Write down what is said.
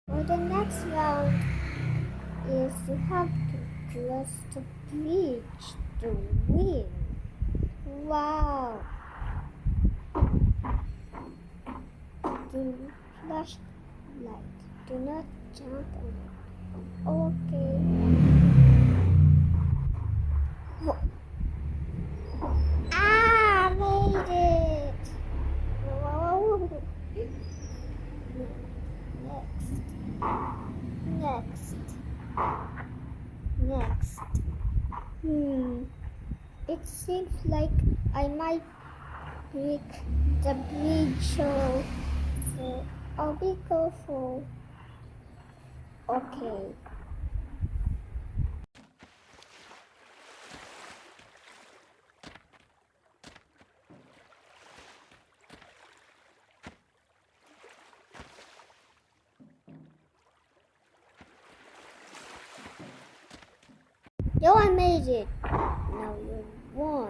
For the next round is you have to cross the bridge to win. Wow! Do flashlight. Do not jump on it. Okay. Ah, made it! Wow. Next. Next. It seems like I might break the bridge, so I'll be careful. Okay. Yo, I made it. Now you won.